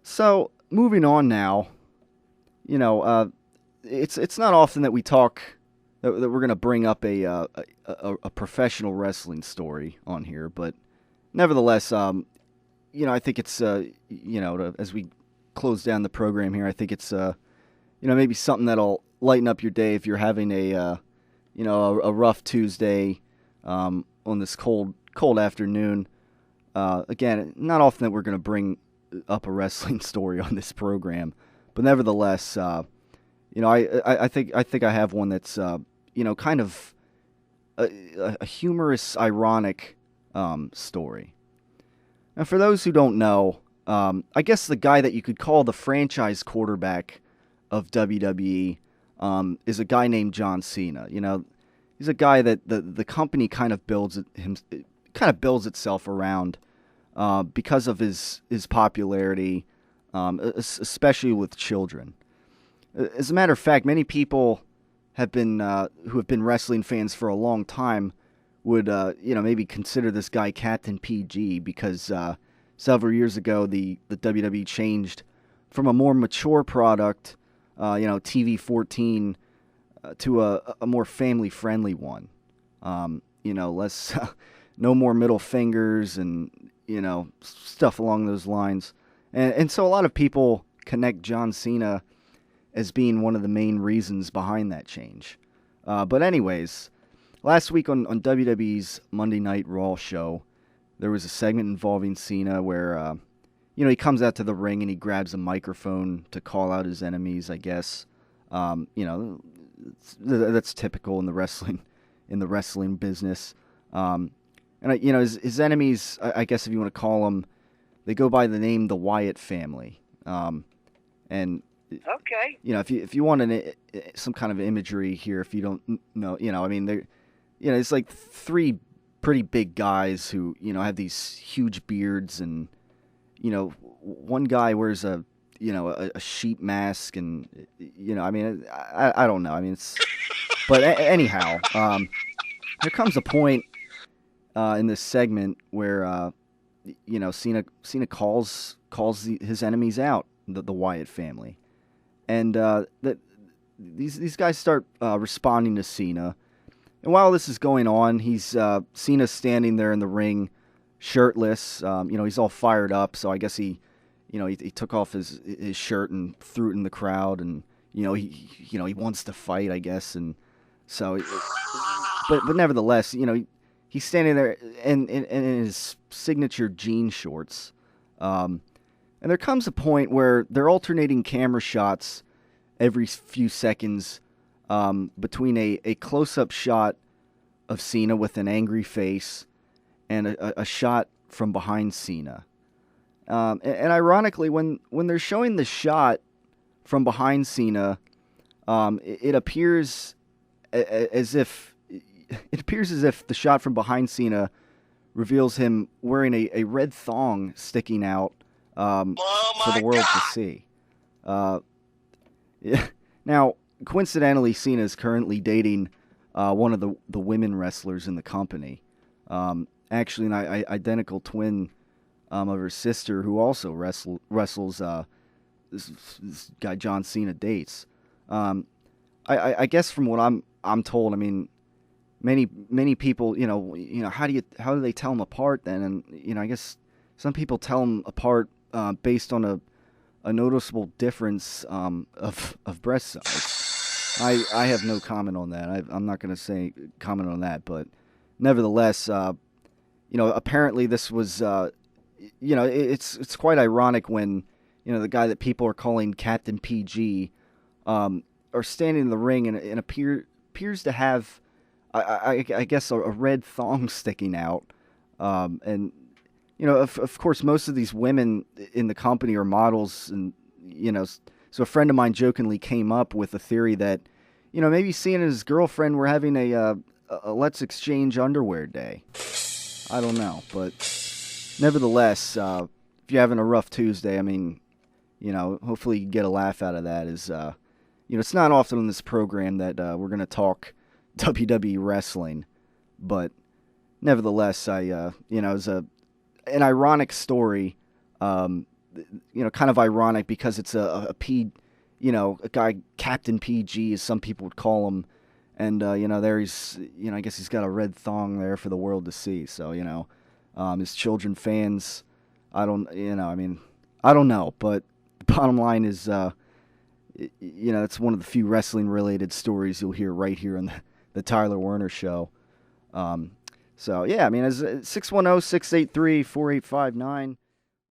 So moving on now, you know, it's not often that we talk that we're gonna bring up a professional wrestling story on here, but nevertheless, I think it's as we close down the program here, I think it's maybe something that'll lighten up your day if you're having a rough Tuesday on this cold afternoon. Again, not often that we're going to bring up a wrestling story on this program, but nevertheless, I think I have one that's kind of a humorous, ironic story. And for those who don't know, I guess the guy that you could call the franchise quarterback of WWE is a guy named John Cena. He's a guy that the company kind of builds itself around because of his popularity, especially with children. As a matter of fact, many people have been who have been wrestling fans for a long time would maybe consider this guy Captain PG because several years ago the WWE changed from a more mature product, TV 14, to a more family friendly one. Less no more middle fingers and stuff along those lines. And so a lot of people connect John Cena as being one of the main reasons behind that change. But anyways, last week on WWE's Monday Night Raw show, there was a segment involving Cena where, he comes out to the ring and he grabs a microphone to call out his enemies, I guess. That's typical in the wrestling business. His enemies, I guess if you want to call them, they go by the name the Wyatt family. And Okay. if you want some kind of imagery here, if you don't know, they're, it's like three pretty big guys who, have these huge beards, and, one guy wears a sheep mask, and, I don't know. But anyhow, there comes a point in this segment where, Cena calls his enemies out, the Wyatt family. And these guys start responding to Cena. And while this is going on, Cena's standing there in the ring, shirtless. He's all fired up. So I guess he took off his shirt and threw it in the crowd, and he wants to fight, I guess. And so, but nevertheless, he's standing there in his signature jean shorts. And there comes a point where they're alternating camera shots every few seconds between a close-up shot of Cena with an angry face and a shot from behind Cena. And ironically, when they're showing the shot from behind Cena, it appears as if the shot from behind Cena reveals him wearing a red thong sticking out for the world to see. Yeah. Now, coincidentally, Cena is currently dating one of the women wrestlers in the company. Actually, an identical twin of her sister, who also wrestles this guy John Cena dates. I guess from what I'm told, many people, how do they tell them apart then? And I guess some people tell them apart based on a noticeable difference of breast size. I have no comment on that. I'm not going to comment on that, but nevertheless, apparently this was, it's quite ironic when, the guy that people are calling Captain PG are standing in the ring and appears to have, I guess, a red thong sticking out, and of course, most of these women in the company are models, and so a friend of mine jokingly came up with a theory that, maybe Cena and his girlfriend were having a let's exchange underwear day. I don't know, but nevertheless, if you're having a rough Tuesday, hopefully you get a laugh out of that. It's not often on this program that we're going to talk WWE wrestling, but nevertheless, it's an ironic story, kind of ironic because it's a guy, Captain PG, as some people would call him. And, there he's, I guess he's got a red thong there for the world to see. So, his children fans, I don't know. But the bottom line is, it's one of the few wrestling-related stories you'll hear right here on the Tyler Werner Show. So, yeah, I mean, 610-683-4859.